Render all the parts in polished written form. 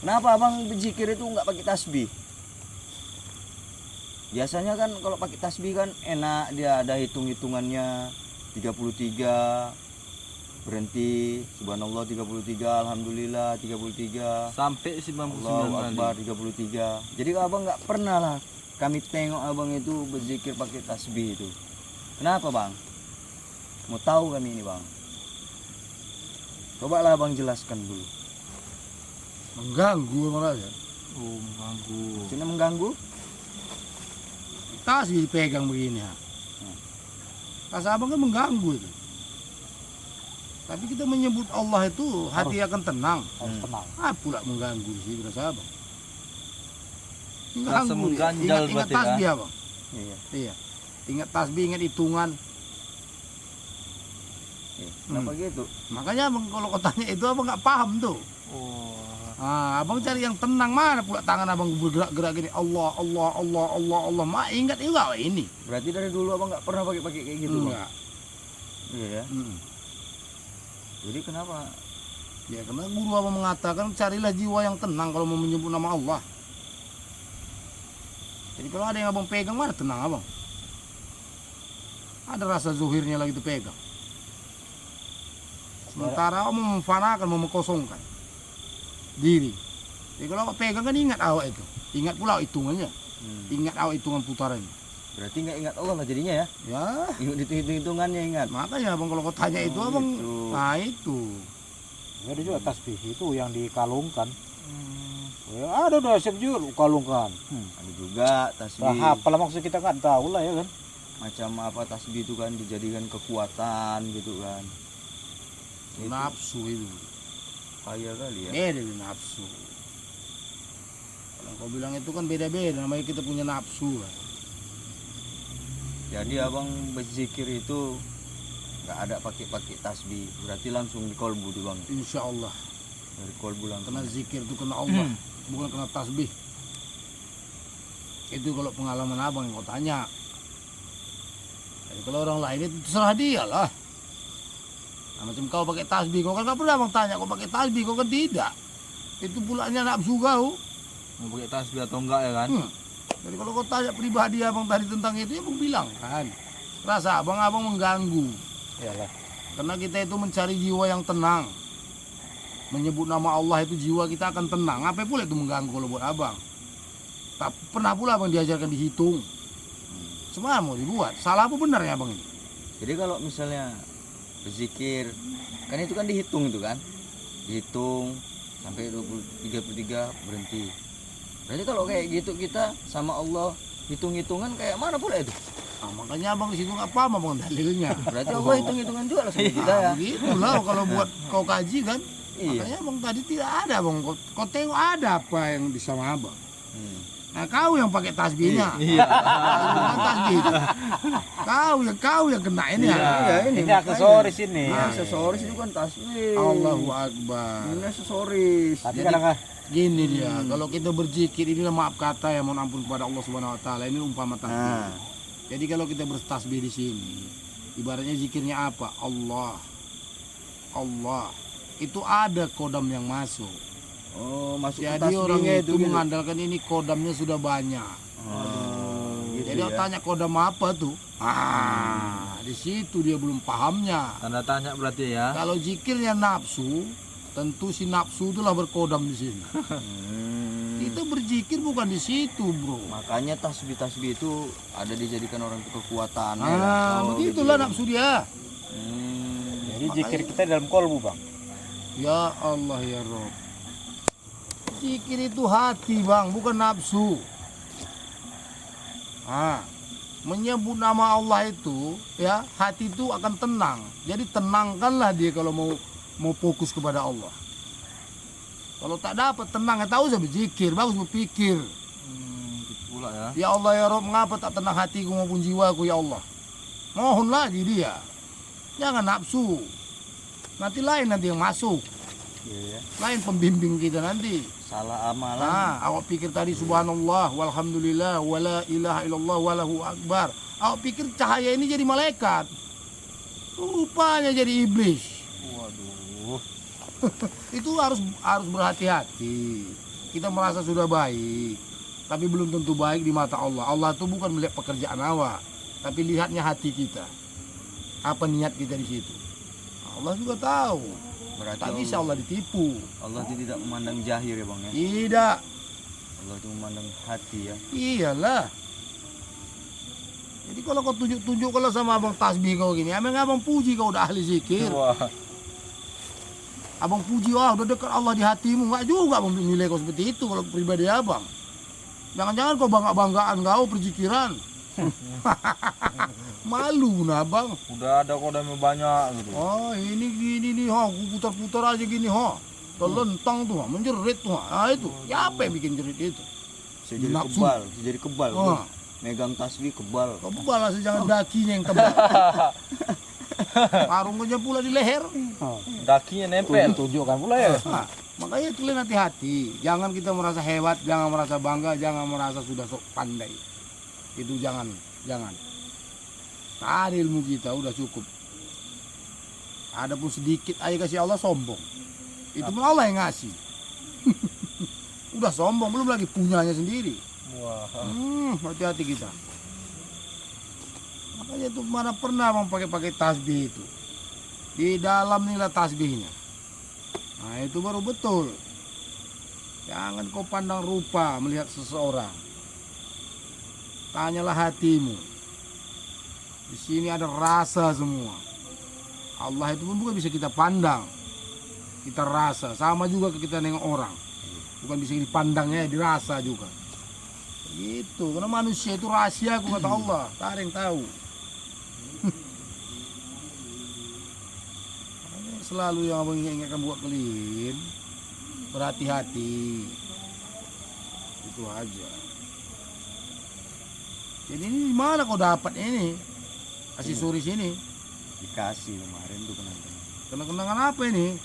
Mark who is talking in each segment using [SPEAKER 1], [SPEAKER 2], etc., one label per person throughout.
[SPEAKER 1] Kenapa abang berzikir itu nggak pakai tasbih? Biasanya kan kalau pakai tasbih kan enak, dia ada hitung-hitungannya 33, berhenti, subhanallah 33, alhamdulillah 33,
[SPEAKER 2] Sampai 99
[SPEAKER 1] Allahu
[SPEAKER 2] kali.
[SPEAKER 1] Akbar 33. Jadi abang nggak pernah lah kami tengok abang itu berzikir pakai tasbih itu. Kenapa bang? Mau tahu kami ini bang. Cobalah abang jelaskan dulu.
[SPEAKER 3] Mengganggu malah ya.
[SPEAKER 2] Oh, mengganggu.
[SPEAKER 1] Cina mengganggu?
[SPEAKER 3] Tasbih dipegang begini ya. Tas abang kan mengganggu itu. Tapi kita menyebut Allah itu hati akan tenang.
[SPEAKER 4] Harus tenang.
[SPEAKER 3] Pula mengganggu di situ rasa abang.
[SPEAKER 2] Rasa mengganjal
[SPEAKER 3] Ingat
[SPEAKER 2] berarti,
[SPEAKER 3] tasbih abang.
[SPEAKER 1] Iya.
[SPEAKER 3] Iya. Ingat tasbih, ingat hitungan.
[SPEAKER 1] Kenapa gitu?
[SPEAKER 3] Makanya abang kalau kau tanya itu abang nggak paham tuh.
[SPEAKER 2] Oh.
[SPEAKER 3] Abang cari yang tenang, mana pula tangan abang bergerak-gerak gini. Allah, Allah, Allah, Allah, Allah. Ingat juga ini.
[SPEAKER 1] Berarti dari dulu abang nggak pernah pakai kayak gitu bang?
[SPEAKER 3] Enggak.
[SPEAKER 1] Iya ya. Jadi kenapa?
[SPEAKER 3] Ya karena guru abang mengatakan carilah jiwa yang tenang kalau mau menyebut nama Allah. Jadi kalau ada yang abang pegang, mana tenang abang? Ada rasa zuhirnya lagi dipegang. Sementara abang mau memfanakan, mau mengkosongkan diri. Jadi kalau abang pegang kan ingat awak itu. Ingat pula hitungannya. Ingat awak hitungan putarannya.
[SPEAKER 1] Berarti nggak ingat Allah lah jadinya ya?
[SPEAKER 3] Ya,
[SPEAKER 1] Ingat hitungannya ingat.
[SPEAKER 3] makanya abang kalau kau tanya itu abang,
[SPEAKER 1] gitu.
[SPEAKER 3] nah itu.
[SPEAKER 4] Ada juga tasbih itu yang dikalungkan. Ya, ada udah siap juga kalungkan.
[SPEAKER 1] Ada juga tasbih.
[SPEAKER 4] Nah, apalah maksud kita nggak tahu lah ya kan.
[SPEAKER 1] Macam apa tasbih itu kan dijadikan kekuatan gitu kan. Itu
[SPEAKER 3] Nafsu itu.
[SPEAKER 1] kaya kali ya.
[SPEAKER 3] Beda dengan nafsu. Kalau kau bilang itu kan beda-beda, namanya kita punya nafsu kan.
[SPEAKER 1] Jadi abang berzikir itu nggak ada pakai tasbih. Berarti langsung di kolbu tuh bang.
[SPEAKER 3] Insya Allah.
[SPEAKER 1] Dari kolbu langsung.
[SPEAKER 3] Karena zikir itu kena Allah, bukan kena tasbih. Itu kalau pengalaman abang yang kau tanya. Jadi kalau orang lain itu terserah dia lah. Nah, macam kau pakai tasbih, kau kan nggak pernah abang tanya kau pakai tasbih, kau kan tidak. Itu pulanya nafsu kau.
[SPEAKER 2] Mau pakai tasbih atau enggak ya kan?
[SPEAKER 3] Jadi kalau kau tanya pribadi abang tadi tentang itu, ya abang bilang kan. Rasa abang mengganggu.
[SPEAKER 4] Iyalah.
[SPEAKER 3] Karena kita itu mencari jiwa yang tenang. Menyebut nama Allah itu jiwa kita akan tenang. Apa pula itu mengganggu kalau buat abang? Tak pernah pula abang diajarkan dihitung. Semua mau dibuat. Salah apa benar ya abang ini?
[SPEAKER 1] Jadi kalau misalnya berzikir kan itu kan dihitung itu kan. Dihitung sampai 33 berhenti. Berarti kalau kayak gitu kita sama Allah hitung-hitungan kayak mana pula itu?
[SPEAKER 3] Nah, makanya abang di situ nggak paham abang dalilnya.
[SPEAKER 1] Berarti Allah hitung-hitungan juga lah sama kita ya.
[SPEAKER 3] Begitulah kalau buat kau kaji kan.
[SPEAKER 1] Iya.
[SPEAKER 3] Makanya abang tadi tidak ada abang. Kau tengok ada apa yang di sama abang.
[SPEAKER 1] Hmm.
[SPEAKER 3] Nah kau yang pakai tasbihnya.
[SPEAKER 2] Iya.
[SPEAKER 3] Bukan tasbih. Kau yang kena ini.
[SPEAKER 1] Iya,
[SPEAKER 4] Ini
[SPEAKER 1] makanya.
[SPEAKER 4] aksesoris ini.
[SPEAKER 1] Ini aksesoris itu kan tasbih.
[SPEAKER 3] Allahu Akbar.
[SPEAKER 1] Ini aksesoris.
[SPEAKER 4] Tapi
[SPEAKER 3] Jadi-
[SPEAKER 4] kadang
[SPEAKER 3] Gini dia, kalau kita berzikir inilah maaf kata yang mohon ampun kepada Allah Subhanahu Wa Taala, ini umpama tasbih.
[SPEAKER 1] Nah,
[SPEAKER 3] Jadi kalau kita bertasbih di sini, ibaratnya zikirnya apa? Allah, Allah. Itu ada kodam yang masuk.
[SPEAKER 1] oh masuk ke
[SPEAKER 3] Jadi orang
[SPEAKER 1] tasbihnya
[SPEAKER 3] itu
[SPEAKER 1] gitu.
[SPEAKER 3] mengandalkan ini kodamnya sudah banyak.
[SPEAKER 1] Gitu
[SPEAKER 3] Jadi
[SPEAKER 1] ya.
[SPEAKER 3] tanya kodam apa tuh? Di situ dia belum pahamnya.
[SPEAKER 2] Tanda tanya berarti ya.
[SPEAKER 3] Kalau zikirnya nafsu, tentu si nafsu itulah berkodam di sini. Kita berzikir bukan di situ, bro.
[SPEAKER 1] Makanya tasbih itu ada dijadikan orang itu kekuatan.
[SPEAKER 3] Begitulah
[SPEAKER 1] gitu.
[SPEAKER 3] nafsu dia.
[SPEAKER 4] jadi zikir kita dalam kolbu bang.
[SPEAKER 3] Ya Allah ya Rob. Zikir itu hati bang, bukan nafsu. Menyebut nama Allah itu, ya hati itu akan tenang. Jadi tenangkanlah dia kalau mau fokus kepada Allah. Kalau tak dapat tenang, ya tahu saya berzikir, bagus berpikir.
[SPEAKER 2] Gitu pula ya.
[SPEAKER 3] Ya Allah ya Rob, mengapa tak tenang hatiku maupun jiwaku ya Allah? Mohon lagi dia. Jangan nafsu. Nanti yang masuk.
[SPEAKER 1] Iya.
[SPEAKER 3] Lain pembimbing kita nanti.
[SPEAKER 1] Salah amalan.
[SPEAKER 3] Awak pikir tadi subhanallah, walhamdulillah, wala ilaha illallah, walahu akbar. Awak pikir cahaya ini jadi malaikat. Rupanya jadi iblis.
[SPEAKER 1] Waduh.
[SPEAKER 3] Itu harus berhati-hati. kita merasa sudah baik, tapi belum tentu baik di mata Allah. Allah itu bukan melihat pekerjaan awak, tapi lihatnya hati kita. Apa niat kita di situ. Allah juga tahu.
[SPEAKER 1] Berarti
[SPEAKER 3] Tak bisa Allah ditipu.
[SPEAKER 1] Allah itu tidak memandang zahir ya bang ya.
[SPEAKER 3] Tidak.
[SPEAKER 1] Allah itu memandang hati ya.
[SPEAKER 3] Iyalah. Jadi kalau kau tunjuk-tunjuk kalau sama abang tasbih kau gini, abang puji kau udah ahli zikir.
[SPEAKER 2] Wah.
[SPEAKER 3] Abang puji, wah udah dekat Allah di hatimu. Enggak juga abang nilai kau seperti itu kalau pribadi abang. Jangan-jangan kau bangga-banggaan kau perzikiran. Malu nah abang.
[SPEAKER 2] Udah ada kok udah banyak gitu.
[SPEAKER 3] Oh ini gini nih, aku putar-putar aja gini, terlentang tuh, menjerit tuh. Ah itu, siapa yang bikin jerit itu?
[SPEAKER 1] Saya jadi
[SPEAKER 3] Nafsu.
[SPEAKER 1] kebal, saya jadi kebal.
[SPEAKER 3] Oh.
[SPEAKER 1] Bang. Megang tasbih kebal.
[SPEAKER 3] Kau balas jangan dakinya yang tebal. Parungnya pula di leher.
[SPEAKER 2] Dakinya nempel.
[SPEAKER 4] Tunjukkan pula ya.
[SPEAKER 3] Nah, makanya itu hati-hati. Jangan kita merasa hebat, jangan merasa bangga, jangan merasa sudah sok pandai. Itu jangan. Ada ilmu kita udah cukup. Adapun sedikit aja kasih Allah sombong. Itu pun Allah yang ngasih. Udah sombong, belum lagi punyanya sendiri.
[SPEAKER 2] Wah.
[SPEAKER 3] Hati-hati kita. Makanya itu mana pernah bang pakai tasbih itu. Di dalam nilai tasbihnya. Nah itu baru betul. Jangan kau pandang rupa melihat seseorang. Tanyalah hatimu. Di sini ada rasa semua. Allah itu pun bukan bisa kita pandang. Kita rasa. Sama juga kita nengok orang. Bukan bisa dipandangnya, dirasa juga. Gitu. Karena manusia itu rahasia, aku kata Allah. Tak ada yang tahu. Selalu yang abang ingatkan buat kalian, berhati-hati. Itu aja. Jadi ini mana kau dapat ini? Aksesoris ini.
[SPEAKER 1] Dikasih kemarin tuh kenang-kenang.
[SPEAKER 3] Kenang-kenangan apa ini?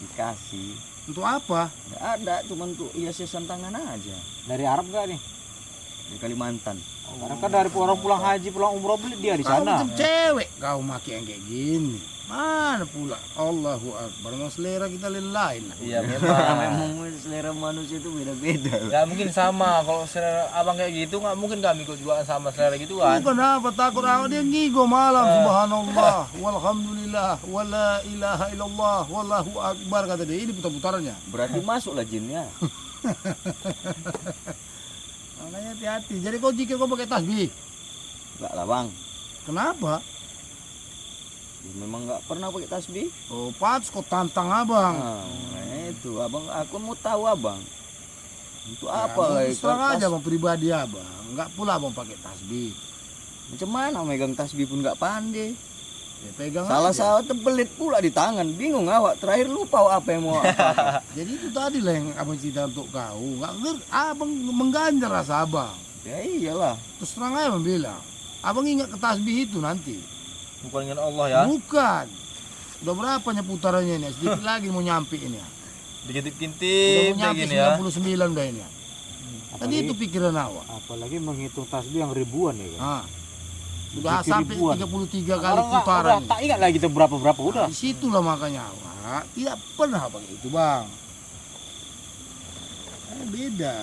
[SPEAKER 1] Dikasih.
[SPEAKER 3] Untuk apa?
[SPEAKER 1] Nggak ada, cuman tuh hiasan tangan aja.
[SPEAKER 4] Dari Arab nggak nih?
[SPEAKER 1] Di Kalimantan.
[SPEAKER 4] Karena kan dari orang pulang haji, pulang umroh beli dia di
[SPEAKER 3] Kau
[SPEAKER 4] sana.
[SPEAKER 3] macam cewek. Kau maki yang kayak gini. Mana pula? Allahu Akbar. Memang selera kita lain.
[SPEAKER 2] Iya
[SPEAKER 1] Karena
[SPEAKER 2] memang.
[SPEAKER 1] memang selera manusia itu beda-beda.
[SPEAKER 2] Gak mungkin sama. Kalau selera abang kayak gitu nggak mungkin kami ikut juga sama selera gitu kan.
[SPEAKER 3] Bukan apa takut awak dia ngigo malam. Subhanallah, walhamdulillah, wala ilaha illallah, wallahu akbar kata dia. Ini putar-putarannya.
[SPEAKER 1] Berarti masuklah jinnya.
[SPEAKER 3] Makanya hati-hati. Jadi kau jika kau pakai tasbih,
[SPEAKER 1] Enggak lah bang.
[SPEAKER 3] kenapa?
[SPEAKER 1] Ya, memang nggak pernah pakai tasbih.
[SPEAKER 3] Oh, pas kau tantang abang.
[SPEAKER 1] Nah, itu abang, aku mau tahu abang. Untuk
[SPEAKER 3] Ya,
[SPEAKER 1] apa?
[SPEAKER 3] abang
[SPEAKER 1] kayak
[SPEAKER 3] terserah
[SPEAKER 1] tas-
[SPEAKER 3] aja bang pribadi abang. Enggak pula abang pakai tasbih.
[SPEAKER 1] Macam mana megang tasbih pun nggak pandai.
[SPEAKER 3] Ya, pegang
[SPEAKER 1] Salah
[SPEAKER 3] aja.
[SPEAKER 1] terbelit pula di tangan. Bingung awak. Terakhir lupa awak apa yang mau apa.
[SPEAKER 3] Jadi itu tadi lah yang abang cerita untuk kau. Enggak ngerti. Abang mengganjar rasa abang.
[SPEAKER 1] Ya iyalah.
[SPEAKER 3] Terus terang aja abang bilang. Abang ingat ke tasbih itu nanti.
[SPEAKER 2] Bukan dengan Allah ya.
[SPEAKER 3] Bukan. Udah berapa putarannya ini? Sedikit lagi mau nyampe ini. Udah
[SPEAKER 2] Dikintip-kintip
[SPEAKER 3] mau
[SPEAKER 2] kayak
[SPEAKER 3] nyampe
[SPEAKER 2] gini ya.
[SPEAKER 3] 99 udah ini. Tadi itu pikiran awak.
[SPEAKER 4] Apalagi menghitung tasbih yang ribuan ya kan.
[SPEAKER 3] Ah. Sudah
[SPEAKER 4] Zikir
[SPEAKER 3] sampai
[SPEAKER 4] ribuan.
[SPEAKER 3] 33 kali
[SPEAKER 4] Orang nggak-
[SPEAKER 3] putaran.
[SPEAKER 4] udah tak ingat lagi itu berapa udah.
[SPEAKER 3] Di situlah makanya awak tidak pernah pakai itu bang. Beda.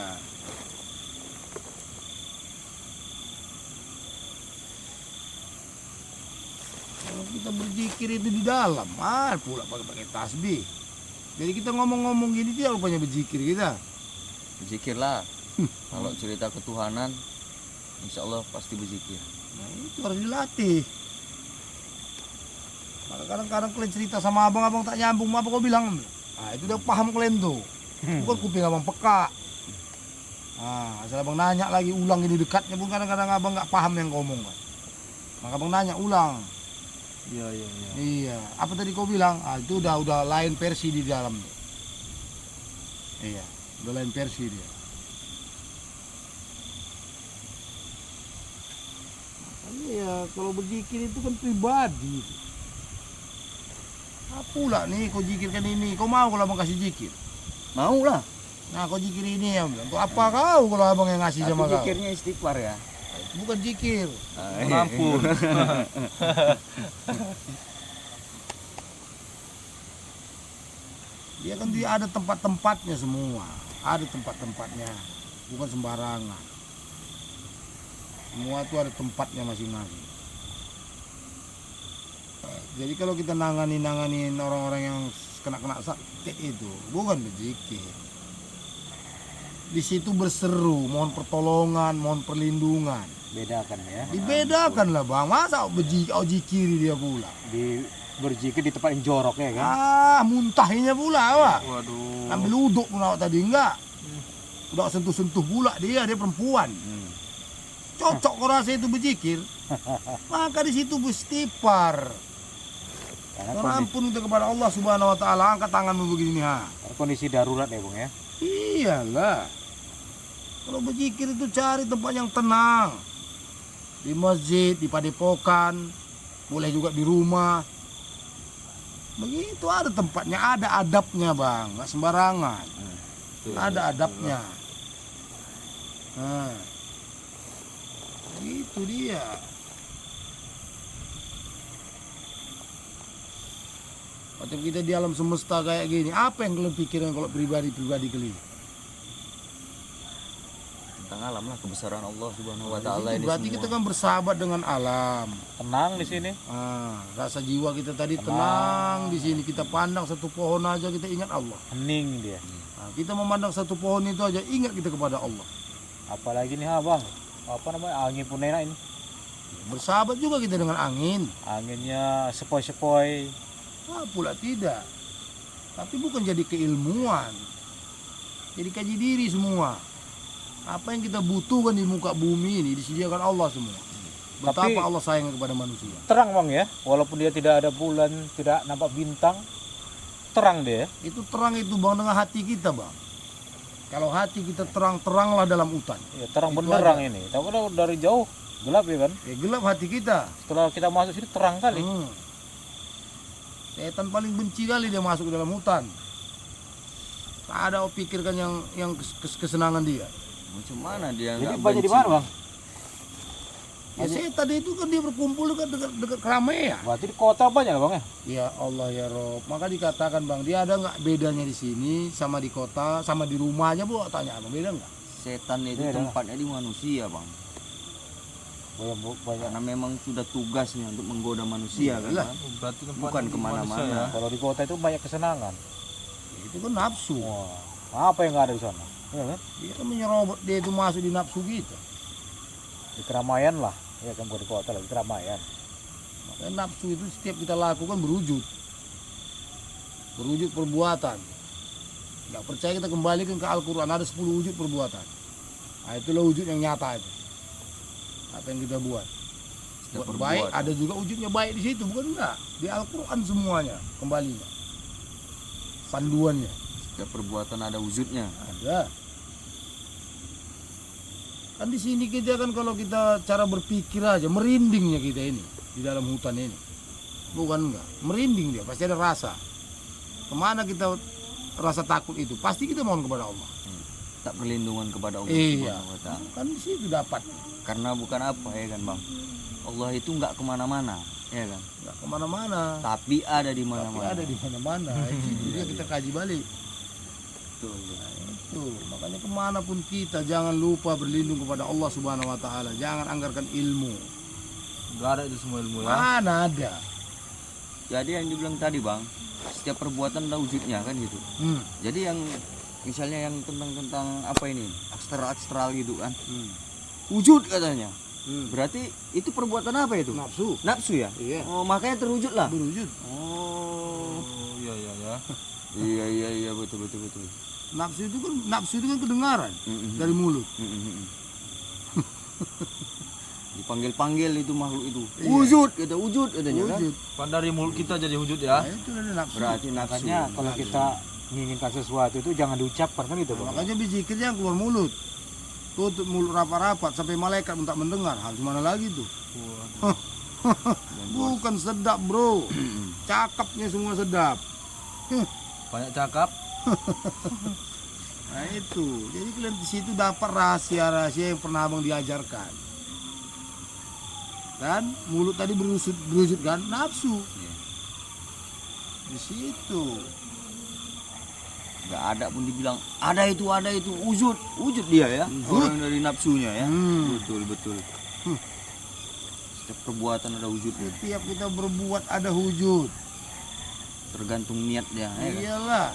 [SPEAKER 3] Kalau kita berzikir itu di dalam, pula pakai tasbih. Jadi kita ngomong-ngomong gini tidak rupanya berzikir kita.
[SPEAKER 1] Berzikirlah. Kalau cerita ketuhanan, insya Allah pasti berzikir.
[SPEAKER 3] Nah, itu harus dilatih. Maka kadang-kadang kalian cerita sama abang tak nyambung, apa kau bilang? Nah, itu udah paham kalian tuh. Bukan kuping abang peka. Nah, asal abang nanya lagi ulang ini dekatnya pun kadang-kadang abang nggak paham yang kau omongkan. Maka abang nanya ulang.
[SPEAKER 2] Iya iya iya.
[SPEAKER 3] Iya, apa tadi kau bilang? Ah, itu udah lain versi di dalam. Iya, udah lain versi dia. Makanya ya kalau berzikir itu kan pribadi. Apa pula nih kau zikirkan ini? Kau mau kalau abang kasih zikir?
[SPEAKER 1] Mau lah.
[SPEAKER 3] Nah kau zikir ini ya, untuk apa kau kalau abang yang ngasih
[SPEAKER 1] Tapi
[SPEAKER 3] sama kau?
[SPEAKER 1] zikirnya istighfar ya.
[SPEAKER 3] Bukan zikir.
[SPEAKER 2] Ampun.
[SPEAKER 3] Dia kan dia ada tempat-tempatnya semua. Ada tempat-tempatnya, bukan sembarangan. Semua itu ada tempatnya masing-masing. Jadi kalau kita nanganin orang-orang yang kena sakit itu bukan berzikir. Di situ berseru, mohon pertolongan, mohon perlindungan.
[SPEAKER 4] Bedakan ya.
[SPEAKER 3] Dibedakan lah bang, masa zikiri dia pula.
[SPEAKER 4] Berzikir di tempat yang jorok ya kan.
[SPEAKER 3] Muntahinya pula wah.
[SPEAKER 2] Waduh.
[SPEAKER 3] Ambil uduk pun awak tadi enggak. Udah sentuh-sentuh pula dia perempuan. Cocok kau rasa itu berzikir. Maka di situ beristighfar.
[SPEAKER 4] Karena
[SPEAKER 3] Mohon ampun kita kepada Allah Subhanahu wa taala, angkat tanganmu begini ha.
[SPEAKER 4] kondisi darurat ya Bung ya.
[SPEAKER 3] Iyalah. Kalau berzikir itu cari tempat yang tenang. Di masjid, di padepokan, boleh juga di rumah. Begitu ada tempatnya, ada adabnya bang, nggak sembarangan. Ada adabnya. Nah, itu dia. Macam kita di alam semesta kayak gini, apa yang kalian pikirin kalau pribadi kalian?
[SPEAKER 1] Tentang alam lah, kebesaran Allah Subhanahu wa
[SPEAKER 3] Di
[SPEAKER 1] taala
[SPEAKER 3] situ
[SPEAKER 1] ini
[SPEAKER 3] berarti
[SPEAKER 1] semua.
[SPEAKER 3] kita kan bersahabat dengan alam.
[SPEAKER 4] Tenang di sini.
[SPEAKER 3] Rasa jiwa kita tadi tenang di sini. Kita pandang satu pohon aja kita ingat Allah.
[SPEAKER 4] Hening dia.
[SPEAKER 3] Kita memandang satu pohon itu aja ingat kita kepada Allah.
[SPEAKER 4] Apalagi nih Abang. Apa namanya? Angin pun enak ini.
[SPEAKER 3] Bersahabat juga kita dengan angin.
[SPEAKER 4] Anginnya sepoi-sepoi.
[SPEAKER 3] Pula tidak. Tapi bukan jadi keilmuan. Jadi kaji diri semua. Apa yang kita butuhkan di muka bumi ini disediakan Allah semua. Betapa
[SPEAKER 4] Tapi-
[SPEAKER 3] Allah sayang kepada manusia.
[SPEAKER 4] Terang Bang ya. Walaupun dia tidak ada bulan, tidak nampak bintang, terang dia.
[SPEAKER 3] Itu terang itu bang dengan hati kita bang. Kalau hati kita terang-teranglah dalam hutan.
[SPEAKER 4] Ya, terang
[SPEAKER 3] Itu
[SPEAKER 4] benderang
[SPEAKER 3] ada.
[SPEAKER 4] ini. Tapi kalau dari jauh gelap ya kan.
[SPEAKER 3] Ya gelap hati kita.
[SPEAKER 4] Setelah kita masuk sini terang kali.
[SPEAKER 3] Setan paling benci kali dia masuk ke dalam hutan. Tak ada pikirkan yang kesenangan dia.
[SPEAKER 1] Macam mana dia
[SPEAKER 4] Jadi
[SPEAKER 1] nggak
[SPEAKER 4] banyak di
[SPEAKER 1] benci?
[SPEAKER 4] mana Bang?
[SPEAKER 3] Ya setan itu kan dia berkumpul dekat keramaian.
[SPEAKER 4] Berarti di kota banyak Bang ya?
[SPEAKER 3] Ya Allah ya Rob. Maka dikatakan bang, dia ada nggak bedanya di sini sama di kota, sama di rumahnya bu? Tanya abang beda nggak?
[SPEAKER 1] Setan itu
[SPEAKER 4] Beda.
[SPEAKER 1] tempatnya di manusia bang,
[SPEAKER 4] Banyak.
[SPEAKER 1] karena memang sudah tugasnya untuk menggoda manusia kan
[SPEAKER 3] Iyalah.
[SPEAKER 1] Bang?
[SPEAKER 2] Berarti tempat
[SPEAKER 1] Bukan
[SPEAKER 2] di
[SPEAKER 1] kemana-mana.
[SPEAKER 2] manusia ya.
[SPEAKER 4] Kalau di kota itu banyak kesenangan.
[SPEAKER 3] Itu kan nafsu.
[SPEAKER 4] Wah, apa yang nggak ada di sana? Ya kan?
[SPEAKER 3] Dia kan menyerobot, dia itu masuk di nafsu kita.
[SPEAKER 4] Di keramaian lah. Ya kan bukan di kota lah, di keramaian.
[SPEAKER 3] Makanya nafsu itu setiap kita lakukan berwujud perbuatan. Nggak percaya kita kembalikan ke Al-Quran, ada 10 wujud perbuatan. Nah, itulah wujud yang nyata itu. Apa yang kita buat.
[SPEAKER 1] Setiap
[SPEAKER 3] Buat baik,
[SPEAKER 1] perbuatan.
[SPEAKER 3] ada juga wujudnya baik di situ, bukan enggak? Di Al-Quran semuanya kembalinya. Panduannya
[SPEAKER 1] Setiap perbuatan ada wujudnya.
[SPEAKER 3] ada. Kan di sini kita kan kalau kita cara berpikir aja merindingnya kita ini di dalam hutan ini. Bukan enggak, merinding dia, pasti ada rasa. Kemana kita rasa takut itu? Pasti kita mohon kepada Allah.
[SPEAKER 1] Tak perlindungan kepada Allah
[SPEAKER 3] Iya.
[SPEAKER 1] Subhanahu wa taala.
[SPEAKER 3] Kan di situ dapat,
[SPEAKER 1] Karena bukan apa ya kan bang, Allah itu nggak kemana-mana ya kan,
[SPEAKER 3] nggak kemana-mana.
[SPEAKER 1] tapi ada di
[SPEAKER 3] Tapi
[SPEAKER 1] mana-mana.
[SPEAKER 3] ada di mana-mana. Itu dia kita kaji balik.
[SPEAKER 1] Betul.
[SPEAKER 3] Itu makanya kemanapun kita jangan lupa berlindung kepada Allah Subhanahu Wa Taala. Jangan anggarkan ilmu.
[SPEAKER 2] Enggak ada itu semua ilmu ya.
[SPEAKER 3] Mana ada?
[SPEAKER 1] Jadi yang dibilang tadi bang, setiap perbuatan ada wujudnya kan gitu. Jadi yang misalnya yang tentang apa ini astral gitu kan, wujud katanya. Berarti itu perbuatan apa itu?
[SPEAKER 3] Nafsu.
[SPEAKER 1] Nafsu ya?
[SPEAKER 3] Iya.
[SPEAKER 1] Oh makanya terwujud lah.
[SPEAKER 3] Berwujud.
[SPEAKER 1] Oh
[SPEAKER 2] Oh iya ya.
[SPEAKER 1] iya betul.
[SPEAKER 3] Nafsu itu kan kedengaran dari mulut.
[SPEAKER 1] Dipanggil itu makhluk itu.
[SPEAKER 3] Iya.
[SPEAKER 1] Wujud katanya kan.
[SPEAKER 3] Wujud.
[SPEAKER 2] Pan dari mulut kita jadi wujud ya.
[SPEAKER 3] Nah, itu dari nafsu.
[SPEAKER 1] Berarti nafsu.
[SPEAKER 4] Makanya kalau kita menginginkan sesuatu itu jangan diucapkan kan itu Bang.
[SPEAKER 3] Makanya berzikir jangan keluar mulut. Tutup mulut rapat-rapat sampai malaikat minta mendengar. Hal gimana lagi tuh? Bukan sedap bro. Cakapnya semua sedap.
[SPEAKER 2] Banyak cakap.
[SPEAKER 3] Nah itu. Jadi kalian di situ dapat rahasia-rahasia yang pernah abang diajarkan. Dan mulut tadi berwujud kan nafsu.
[SPEAKER 1] Iya.
[SPEAKER 3] Di situ.
[SPEAKER 1] Nggak ada pun dibilang ada itu wujud dia ya. Orang dari nafsunya ya. Betul betul. Setiap perbuatan ada wujudnya.
[SPEAKER 3] Setiap kita berbuat ada wujud.
[SPEAKER 1] Tergantung niatnya. Ya kan?
[SPEAKER 3] Iyalah.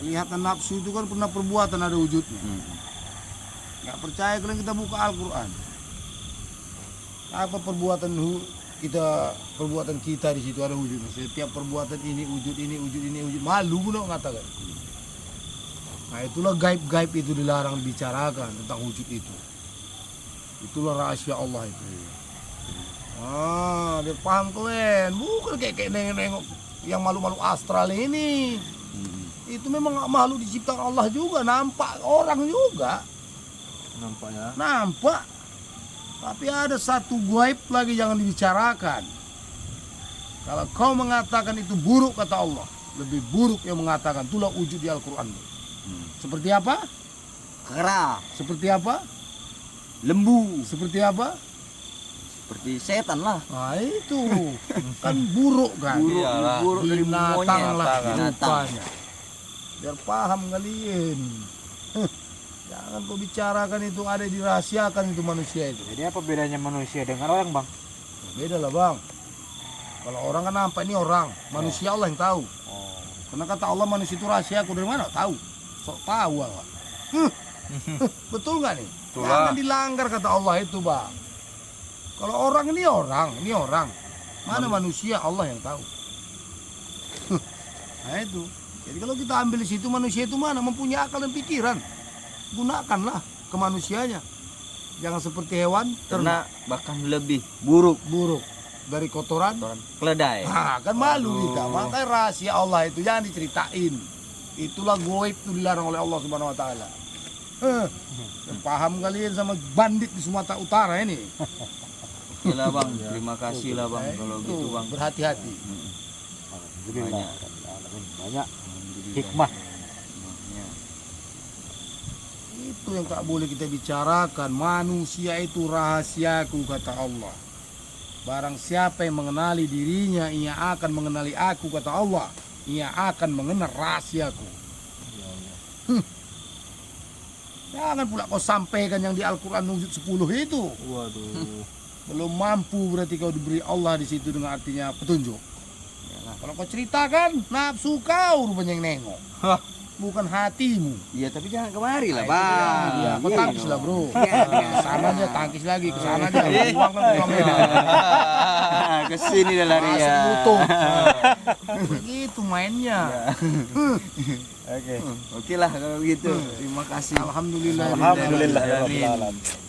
[SPEAKER 3] Kelihatan nafsu itu kan pernah perbuatan ada wujudnya. Nggak percaya kalian kita buka Al-Quran. Apa perbuatan kita di situ ada wujudnya. Setiap perbuatan ini wujud. Malu pun mengatakan. Nah itulah gaib-gaib itu dilarang dibicarakan tentang wujud itu. Itulah rahasia Allah itu. Dia paham kalian. Bukan kayak nengok yang malu-malu astral ini. Itu memang makhluk diciptakan Allah juga, nampak orang juga.
[SPEAKER 2] Nampaknya.
[SPEAKER 3] Nampak. Tapi ada satu gaib lagi jangan dibicarakan. Kalau kau mengatakan itu buruk kata Allah, lebih buruk yang mengatakan itulah wujud di Al-Quran. Seperti apa?
[SPEAKER 1] Kera,
[SPEAKER 3] Seperti apa?
[SPEAKER 1] lembu,
[SPEAKER 3] Seperti apa?
[SPEAKER 1] seperti setan lah.
[SPEAKER 3] Nah itu kan buruk kan.
[SPEAKER 1] Buruk,
[SPEAKER 2] Iyalah.
[SPEAKER 1] buruk dari
[SPEAKER 3] Binatang
[SPEAKER 1] monyet.
[SPEAKER 3] lah
[SPEAKER 1] Binatang.
[SPEAKER 3] rupanya. Biar paham kalian. Jangan kau bicarakan itu ada dirahasiakan itu manusia itu.
[SPEAKER 4] Jadi apa bedanya manusia dengan orang, Bang?
[SPEAKER 3] Beda lah bang. Kalau orang kan nampak ini orang, manusia Allah yang tahu. Karena kata Allah manusia itu rahasia, aku dari mana tahu? Sok tahu Allah. Betul nggak nih?
[SPEAKER 2] Betul lah.
[SPEAKER 3] Jangan dilanggar kata Allah itu bang. Kalau orang ini orang. Mana manusia Allah yang tahu. Nah itu. Jadi kalau kita ambil di situ manusia itu mana mempunyai akal dan pikiran, gunakanlah kemanusianya. Jangan seperti hewan
[SPEAKER 1] Karena bahkan lebih buruk
[SPEAKER 3] buruk dari kotoran.
[SPEAKER 1] keledai.
[SPEAKER 3] Nah, kan malu kita. Makanya rahasia Allah itu jangan diceritain. Itulah goib itu dilarang oleh Allah Subhanahu wa taala. Paham kalian sama bandit di Sumatera Utara ini?
[SPEAKER 1] Oke lah bang, terima kasih lah bang kalau
[SPEAKER 3] Itu,
[SPEAKER 1] gitu bang.
[SPEAKER 3] berhati-hati.
[SPEAKER 4] Alhamdulillah. Banyak hikmah.
[SPEAKER 1] Ya.
[SPEAKER 3] Itu yang tak boleh kita bicarakan. Manusia itu rahasiaku kata Allah. Barang siapa yang mengenali dirinya, ia akan mengenali aku kata Allah. Ia akan mengenal rahasiaku. Jangan pula kau sampaikan yang di Al-Quran wujud 10 itu.
[SPEAKER 2] Waduh.
[SPEAKER 3] Belum mampu berarti kau diberi Allah di situ dengan artinya petunjuk. Kalau kau ceritakan nafsu kau rupanya yang nengok. Bukan hatimu.
[SPEAKER 1] Iya tapi jangan kemari lah
[SPEAKER 3] Nah, itu
[SPEAKER 1] bang.
[SPEAKER 3] dia. Kau
[SPEAKER 1] Iya,
[SPEAKER 3] tangkis lah bro.
[SPEAKER 1] Iya.
[SPEAKER 3] Kesana aja tangkis lagi. Kesana aja. Buang kan ke kamera.
[SPEAKER 1] Kesini dah lari
[SPEAKER 3] Masuk
[SPEAKER 1] ya.
[SPEAKER 3] YouTube. Begitu mainnya.
[SPEAKER 1] Oke lah kalau gitu. Terima kasih.
[SPEAKER 3] Alhamdulillah.
[SPEAKER 4] Alhamdulillah ya Rabbil alamin.